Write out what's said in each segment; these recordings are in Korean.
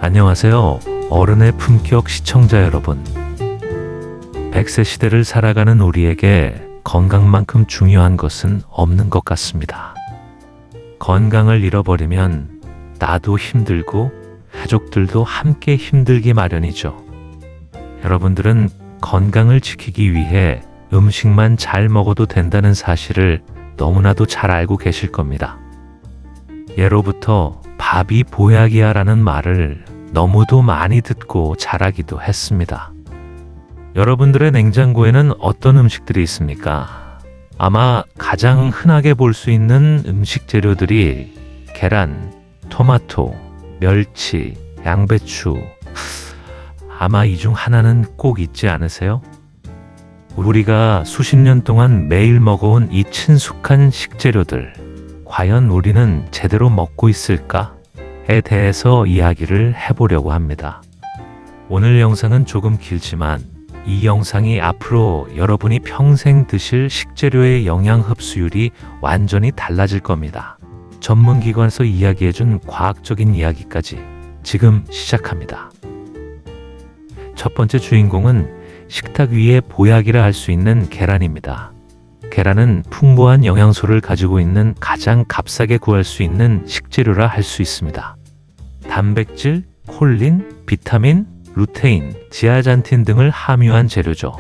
안녕하세요. 어른의 품격 시청자 여러분. 100세 시대를 살아가는 우리에게 건강만큼 중요한 것은 없는 것 같습니다. 건강을 잃어버리면 나도 힘들고 가족들도 함께 힘들기 마련이죠. 여러분들은 건강을 지키기 위해 음식만 잘 먹어도 된다는 사실을 너무나도 잘 알고 계실 겁니다. 예로부터 밥이 보약이야 라는 말을 너무도 많이 듣고 자라기도 했습니다. 여러분들의 냉장고에는 어떤 음식들이 있습니까? 아마 가장 흔하게 볼 수 있는 음식 재료들이 계란, 토마토, 멸치, 양배추, 아마 이 중 하나는 꼭 있지 않으세요? 우리가 수십 년 동안 매일 먹어온 이 친숙한 식재료들, 과연 우리는 제대로 먹고 있을까에 대해서 이야기를 해보려고 합니다. 오늘 영상은 조금 길지만 이 영상이 앞으로 여러분이 평생 드실 식재료의 영양 흡수율이 완전히 달라질 겁니다. 전문기관에서 이야기해준 과학적인 이야기까지 지금 시작합니다. 첫 번째 주인공은 식탁 위에 보약이라 할 수 있는 계란입니다. 계란은 풍부한 영양소를 가지고 있는 가장 값싸게 구할 수 있는 식재료라 할 수 있습니다. 단백질, 콜린, 비타민, 루테인, 지아잔틴 등을 함유한 재료죠.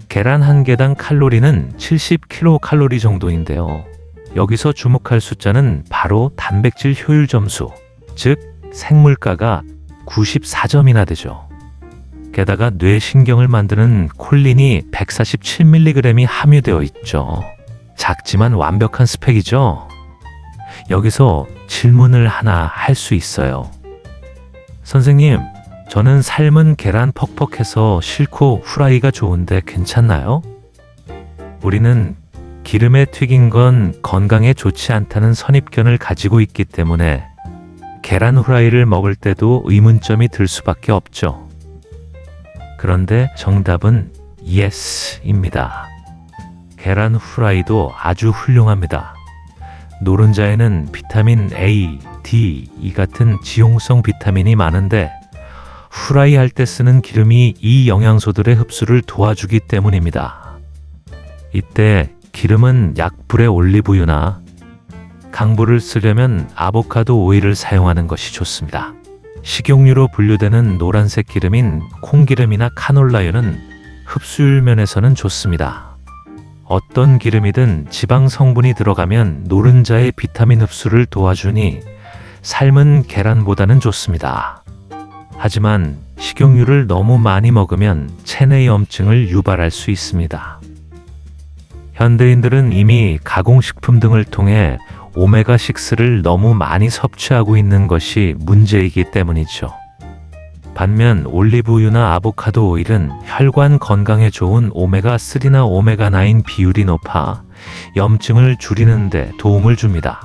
계란 한 개당 칼로리는 70kcal 정도인데요. 여기서 주목할 숫자는 바로 단백질 효율 점수, 즉 생물가가 94점이나 되죠. 게다가 뇌신경을 만드는 콜린이 147mg이 함유되어 있죠. 작지만 완벽한 스펙이죠. 여기서 질문을 하나 할 수 있어요. 선생님, 저는 삶은 계란 퍽퍽해서 싫고 후라이가 좋은데 괜찮나요? 우리는 기름에 튀긴 건 건강에 좋지 않다는 선입견을 가지고 있기 때문에 계란 후라이를 먹을 때도 의문점이 들 수밖에 없죠. 그런데 정답은 예스입니다. 계란 후라이도 아주 훌륭합니다. 노른자에는 비타민 A, D, E 같은 지용성 비타민이 많은데 후라이 할 때 쓰는 기름이 이 영양소들의 흡수를 도와주기 때문입니다. 이때 기름은 약불의 올리브유나 강불을 쓰려면 아보카도 오일을 사용하는 것이 좋습니다. 식용유로 분류되는 노란색 기름인 콩기름이나 카놀라유는 흡수율 면에서는 좋습니다. 어떤 기름이든 지방 성분이 들어가면 노른자의 비타민 흡수를 도와주니 삶은 계란보다는 좋습니다. 하지만 식용유를 너무 많이 먹으면 체내 염증을 유발할 수 있습니다. 현대인들은 이미 가공식품 등을 통해 오메가6를 너무 많이 섭취하고 있는 것이 문제이기 때문이죠. 반면 올리브유나 아보카도 오일은 혈관 건강에 좋은 오메가3나 오메가9 비율이 높아 염증을 줄이는 데 도움을 줍니다.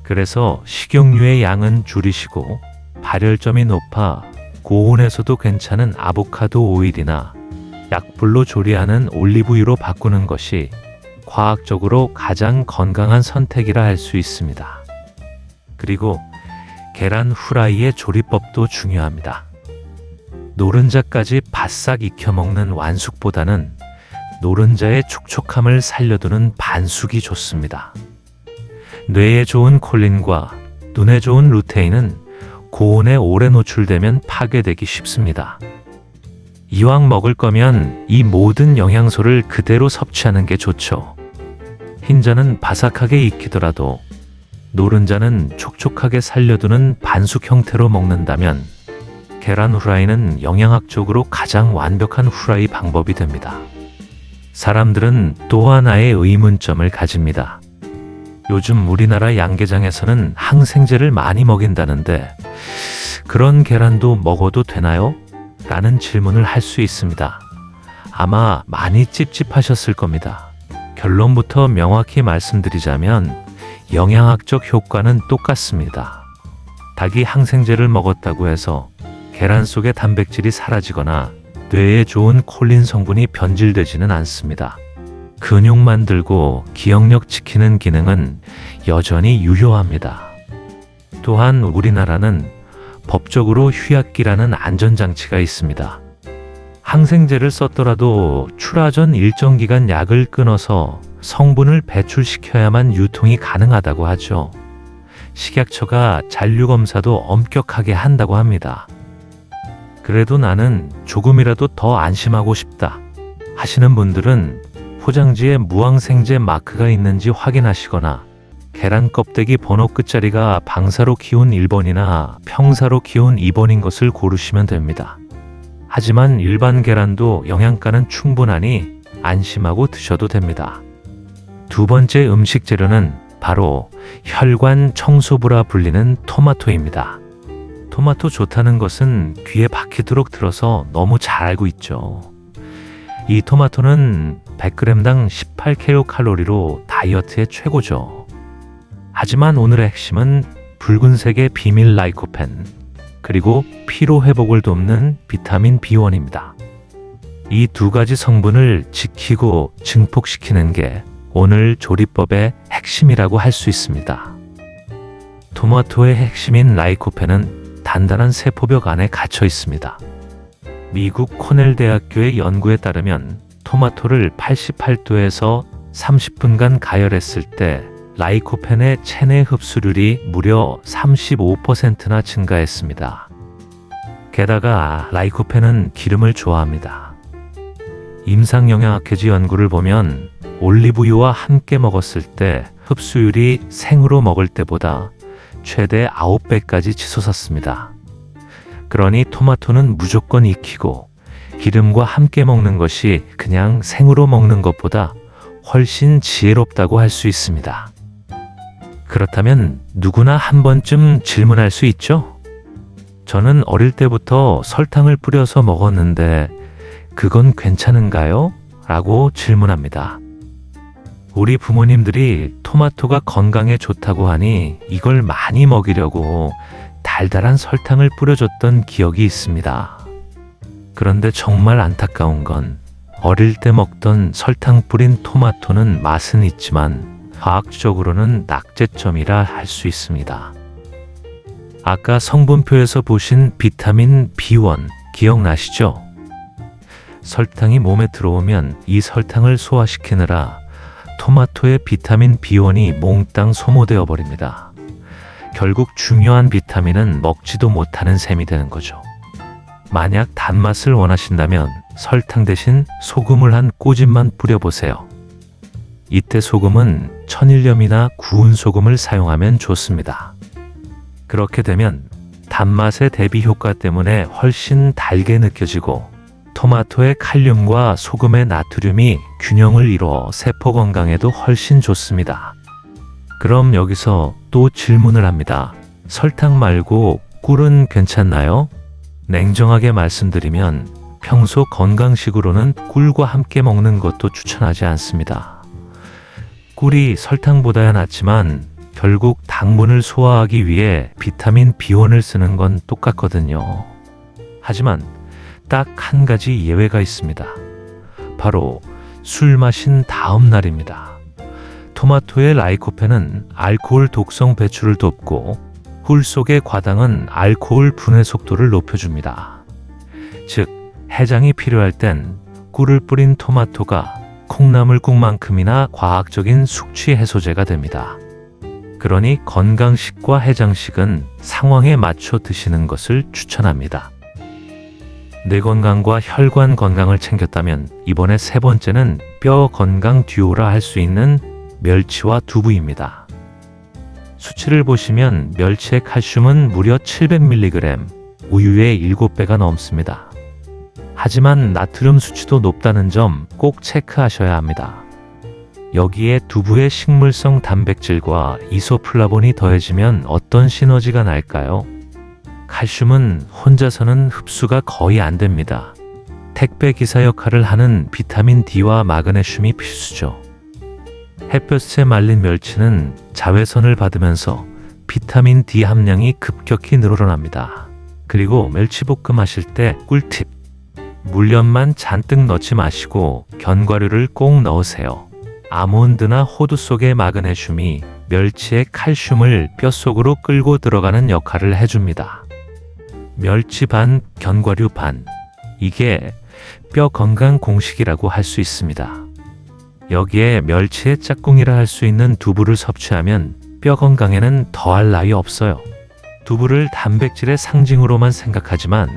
그래서 식용유의 양은 줄이시고 발열점이 높아 고온에서도 괜찮은 아보카도 오일이나 약불로 조리하는 올리브유로 바꾸는 것이 과학적으로 가장 건강한 선택이라 할 수 있습니다. 그리고 계란 후라이의 조리법도 중요합니다. 노른자까지 바싹 익혀 먹는 완숙보다는 노른자의 촉촉함을 살려두는 반숙이 좋습니다. 뇌에 좋은 콜린과 눈에 좋은 루테인은 고온에 오래 노출되면 파괴되기 쉽습니다. 이왕 먹을 거면 이 모든 영양소를 그대로 섭취하는 게 좋죠. 흰자는 바삭하게 익히더라도 노른자는 촉촉하게 살려두는 반숙 형태로 먹는다면 계란 후라이는 영양학적으로 가장 완벽한 후라이 방법이 됩니다. 사람들은 또 하나의 의문점을 가집니다. 요즘 우리나라 양계장에서는 항생제를 많이 먹인다는데 그런 계란도 먹어도 되나요? 라는 질문을 할 수 있습니다. 아마 많이 찝찝하셨을 겁니다. 결론부터 명확히 말씀드리자면 영양학적 효과는 똑같습니다. 닭이 항생제를 먹었다고 해서 계란 속의 단백질이 사라지거나 뇌에 좋은 콜린 성분이 변질되지는 않습니다. 근육 만들고 기억력 지키는 기능은 여전히 유효합니다. 또한 우리나라는 법적으로 휴약기라는 안전장치가 있습니다. 항생제를 썼더라도 출하 전 일정 기간 약을 끊어서 성분을 배출시켜야만 유통이 가능하다고 하죠. 식약처가 잔류검사도 엄격하게 한다고 합니다. 그래도 나는 조금이라도 더 안심하고 싶다 하시는 분들은 포장지에 무항생제 마크가 있는지 확인하시거나 계란 껍데기 번호 끝자리가 방사로 키운 1번이나 평사로 키운 2번인 것을 고르시면 됩니다. 하지만 일반 계란도 영양가는 충분하니 안심하고 드셔도 됩니다. 두 번째 음식 재료는 바로 혈관 청소부라 불리는 토마토입니다. 토마토 좋다는 것은 귀에 박히도록 들어서 너무 잘 알고 있죠. 이 토마토는 100g당 18kcal로 다이어트에 최고죠. 하지만 오늘의 핵심은 붉은색의 비밀 라이코펜, 그리고 피로 회복을 돕는 비타민 B1입니다. 이 두 가지 성분을 지키고 증폭시키는 게 오늘 조리법의 핵심이라고 할 수 있습니다. 토마토의 핵심인 라이코펜은 단단한 세포벽 안에 갇혀 있습니다. 미국 코넬 대학교의 연구에 따르면 토마토를 88도에서 30분간 가열했을 때 라이코펜의 체내 흡수율이 무려 35%나 증가했습니다. 게다가 라이코펜은 기름을 좋아합니다. 임상영양학회지 연구를 보면 올리브유와 함께 먹었을 때 흡수율이 생으로 먹을 때보다 최대 9배까지 치솟았습니다. 그러니 토마토는 무조건 익히고 기름과 함께 먹는 것이 그냥 생으로 먹는 것보다 훨씬 지혜롭다고 할 수 있습니다. 그렇다면 누구나 한 번쯤 질문할 수 있죠? 저는 어릴 때부터 설탕을 뿌려서 먹었는데 그건 괜찮은가요? 라고 질문합니다. 우리 부모님들이 토마토가 건강에 좋다고 하니 이걸 많이 먹이려고 달달한 설탕을 뿌려줬던 기억이 있습니다. 그런데 정말 안타까운 건 어릴 때 먹던 설탕 뿌린 토마토는 맛은 있지만 과학적으로는 낙제점이라 할 수 있습니다. 아까 성분표에서 보신 비타민 B1 기억나시죠? 설탕이 몸에 들어오면 이 설탕을 소화시키느라 토마토의 비타민 B1이 몽땅 소모되어 버립니다. 결국 중요한 비타민은 먹지도 못하는 셈이 되는 거죠. 만약 단맛을 원하신다면 설탕 대신 소금을 한 꼬집만 뿌려보세요. 이때 소금은 천일염이나 구운 소금을 사용하면 좋습니다. 그렇게 되면 단맛의 대비 효과 때문에 훨씬 달게 느껴지고 토마토의 칼륨과 소금의 나트륨이 균형을 이루어 세포 건강에도 훨씬 좋습니다. 그럼 여기서 또 질문을 합니다. 설탕 말고 꿀은 괜찮나요? 냉정하게 말씀드리면 평소 건강식으로는 꿀과 함께 먹는 것도 추천하지 않습니다. 꿀이 설탕보다야 낫지만 결국 당분을 소화하기 위해 비타민 B1을 쓰는 건 똑같거든요. 하지만 딱 한 가지 예외가 있습니다. 바로 술 마신 다음 날입니다. 토마토의 라이코펜은 알코올 독성 배출을 돕고 꿀 속의 과당은 알코올 분해 속도를 높여줍니다. 즉, 해장이 필요할 땐 꿀을 뿌린 토마토가 콩나물국만큼이나 과학적인 숙취 해소제가 됩니다. 그러니 건강식과 해장식은 상황에 맞춰 드시는 것을 추천합니다. 뇌 건강과 혈관 건강을 챙겼다면 이번에 세 번째는 뼈 건강 듀오라 할 수 있는 멸치와 두부입니다. 수치를 보시면 멸치의 칼슘은 무려 700mg, 우유의 7배가 넘습니다. 하지만 나트륨 수치도 높다는 점 꼭 체크하셔야 합니다. 여기에 두부의 식물성 단백질과 이소플라본이 더해지면 어떤 시너지가 날까요? 칼슘은 혼자서는 흡수가 거의 안 됩니다. 택배 기사 역할을 하는 비타민 D와 마그네슘이 필수죠. 햇볕에 말린 멸치는 자외선을 받으면서 비타민 D 함량이 급격히 늘어납니다. 그리고 멸치볶음 하실 때 꿀팁! 물엿만 잔뜩 넣지 마시고 견과류를 꼭 넣으세요. 아몬드나 호두 속의 마그네슘이 멸치의 칼슘을 뼛속으로 끌고 들어가는 역할을 해줍니다. 멸치 반, 견과류 반. 이게 뼈 건강 공식이라고 할 수 있습니다. 여기에 멸치의 짝꿍이라 할 수 있는 두부를 섭취하면 뼈 건강에는 더할 나위 없어요. 두부를 단백질의 상징으로만 생각하지만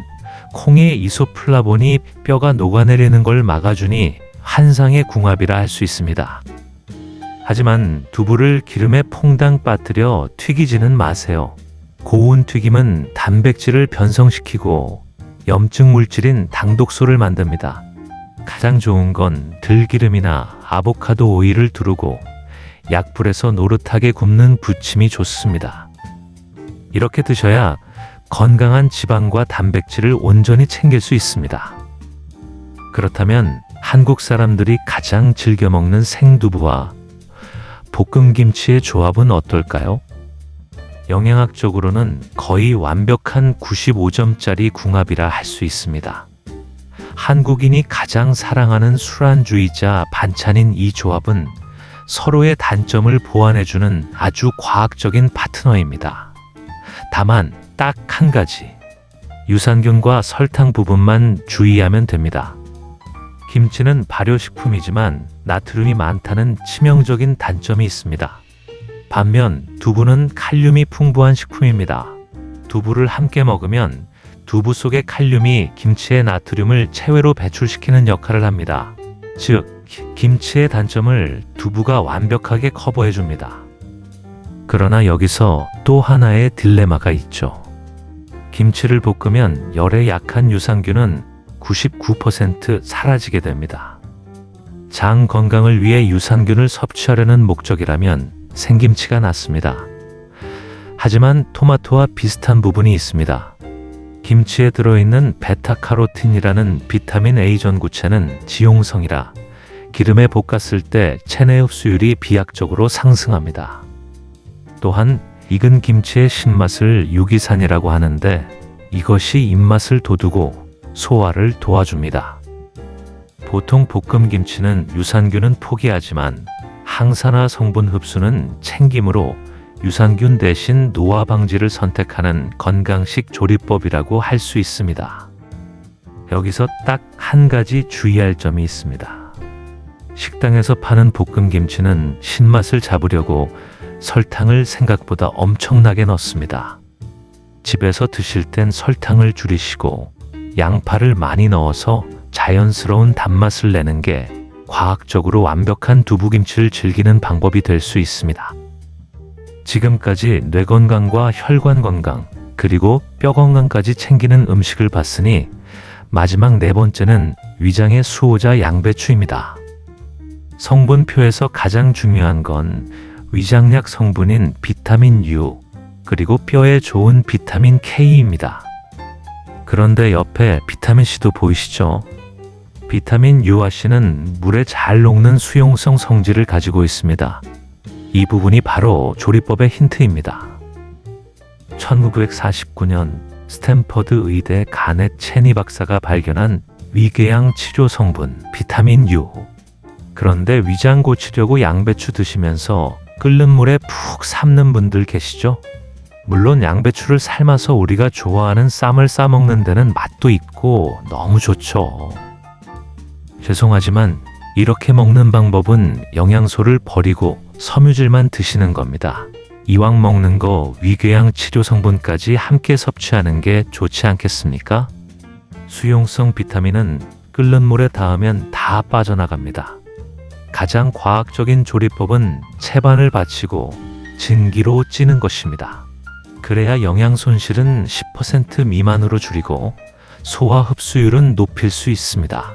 콩의 이소플라본이 뼈가 녹아내리는 걸 막아주니 환상의 궁합이라 할 수 있습니다. 하지만 두부를 기름에 퐁당 빠뜨려 튀기지는 마세요. 고운 튀김은 단백질을 변성시키고 염증 물질인 당독소를 만듭니다. 가장 좋은 건 들기름이나 아보카도 오일을 두르고 약불에서 노릇하게 굽는 부침이 좋습니다. 이렇게 드셔야 건강한 지방과 단백질을 온전히 챙길 수 있습니다. 그렇다면 한국 사람들이 가장 즐겨 먹는 생두부와 볶음김치의 조합은 어떨까요? 영양학적으로는 거의 완벽한 95점짜리 궁합이라 할 수 있습니다. 한국인이 가장 사랑하는 술안주이자 반찬인 이 조합은 서로의 단점을 보완해주는 아주 과학적인 파트너입니다. 다만 딱 한 가지, 유산균과 설탕 부분만 주의하면 됩니다. 김치는 발효식품이지만 나트륨이 많다는 치명적인 단점이 있습니다. 반면 두부는 칼륨이 풍부한 식품입니다. 두부를 함께 먹으면 두부 속의 칼륨이 김치의 나트륨을 체외로 배출시키는 역할을 합니다. 즉, 김치의 단점을 두부가 완벽하게 커버해 줍니다. 그러나 여기서 또 하나의 딜레마가 있죠. 김치를 볶으면 열에 약한 유산균은 99% 사라지게 됩니다. 장 건강을 위해 유산균을 섭취하려는 목적이라면 생김치가 낫습니다. 하지만 토마토와 비슷한 부분이 있습니다. 김치에 들어있는 베타카로틴이라는 비타민 A 전구체는 지용성이라 기름에 볶았을 때 체내 흡수율이 비약적으로 상승합니다. 또한 익은 김치의 신맛을 유기산이라고 하는데 이것이 입맛을 돋우고 소화를 도와줍니다. 보통 볶음김치는 유산균은 포기하지만 항산화 성분 흡수는 챙김으로 유산균 대신 노화 방지를 선택하는 건강식 조리법이라고 할 수 있습니다. 여기서 딱 한 가지 주의할 점이 있습니다. 식당에서 파는 볶음김치는 신맛을 잡으려고 설탕을 생각보다 엄청나게 넣습니다. 집에서 드실 땐 설탕을 줄이시고 양파를 많이 넣어서 자연스러운 단맛을 내는 게 과학적으로 완벽한 두부김치를 즐기는 방법이 될 수 있습니다. 지금까지 뇌 건강과 혈관 건강, 그리고 뼈 건강까지 챙기는 음식을 봤으니 마지막 네 번째는 위장의 수호자 양배추입니다. 성분표에서 가장 중요한 건 위장약 성분인 비타민 U, 그리고 뼈에 좋은 비타민 K입니다. 그런데 옆에 비타민 C도 보이시죠? 비타민 U와 C는 물에 잘 녹는 수용성 성질을 가지고 있습니다. 이 부분이 바로 조리법의 힌트입니다. 1949년 스탠퍼드 의대 가넷 체니 박사가 발견한 위궤양 치료 성분 비타민 U. 그런데 위장 고치려고 양배추 드시면서 끓는 물에 푹 삶는 분들 계시죠? 물론 양배추를 삶아서 우리가 좋아하는 쌈을 싸먹는 데는 맛도 있고 너무 좋죠. 죄송하지만 이렇게 먹는 방법은 영양소를 버리고 섬유질만 드시는 겁니다. 이왕 먹는 거 위궤양 치료 성분까지 함께 섭취하는 게 좋지 않겠습니까? 수용성 비타민은 끓는 물에 닿으면 다 빠져나갑니다. 가장 과학적인 조리법은 채반을 받치고 진기로 찌는 것입니다. 그래야 영양 손실은 10% 미만으로 줄이고 소화 흡수율은 높일 수 있습니다.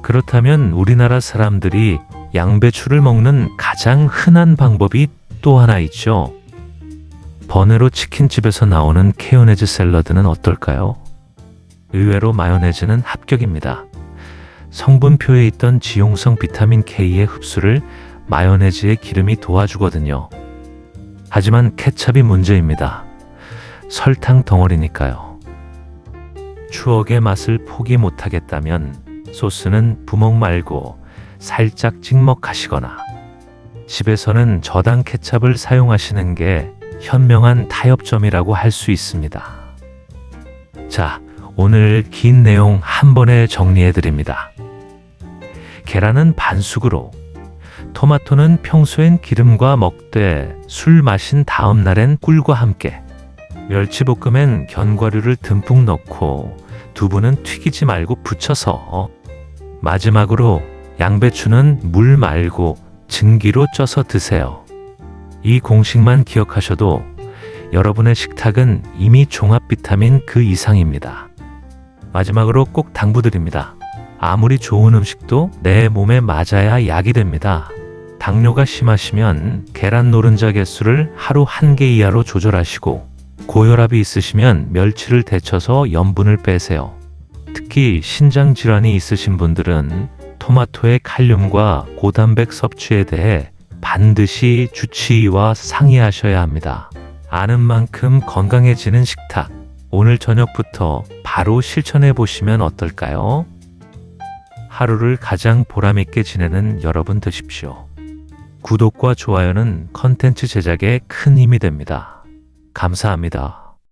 그렇다면 우리나라 사람들이 양배추를 먹는 가장 흔한 방법이 또 하나 있죠. 버네로 치킨집에서 나오는 케요네즈 샐러드는 어떨까요? 의외로 마요네즈는 합격입니다. 성분표에 있던 지용성 비타민 K의 흡수를 마요네즈의 기름이 도와주거든요. 하지만 케찹이 문제입니다. 설탕 덩어리니까요. 추억의 맛을 포기 못하겠다면 소스는 부먹 말고 살짝 찍먹하시거나 집에서는 저당 케찹을 사용하시는 게 현명한 타협점이라고 할 수 있습니다. 자, 오늘 긴 내용 한 번에 정리해 드립니다. 계란은 반숙으로, 토마토는 평소엔 기름과 먹되 술 마신 다음 날엔 꿀과 함께, 멸치볶음엔 견과류를 듬뿍 넣고 두부는 튀기지 말고 부쳐서, 마지막으로 양배추는 물 말고 증기로 쪄서 드세요. 이 공식만 기억하셔도 여러분의 식탁은 이미 종합 비타민 그 이상입니다. 마지막으로 꼭 당부드립니다. 아무리 좋은 음식도 내 몸에 맞아야 약이 됩니다. 당뇨가 심하시면 계란 노른자 개수를 하루 1개 이하로 조절하시고, 고혈압이 있으시면 멸치를 데쳐서 염분을 빼세요. 특히 신장 질환이 있으신 분들은 토마토의 칼륨과 고단백 섭취에 대해 반드시 주치의와 상의하셔야 합니다. 아는 만큼 건강해지는 식탁, 오늘 저녁부터 바로 실천해 보시면 어떨까요? 하루를 가장 보람있게 지내는 여러분 되십시오. 구독과 좋아요는 컨텐츠 제작에 큰 힘이 됩니다. 감사합니다.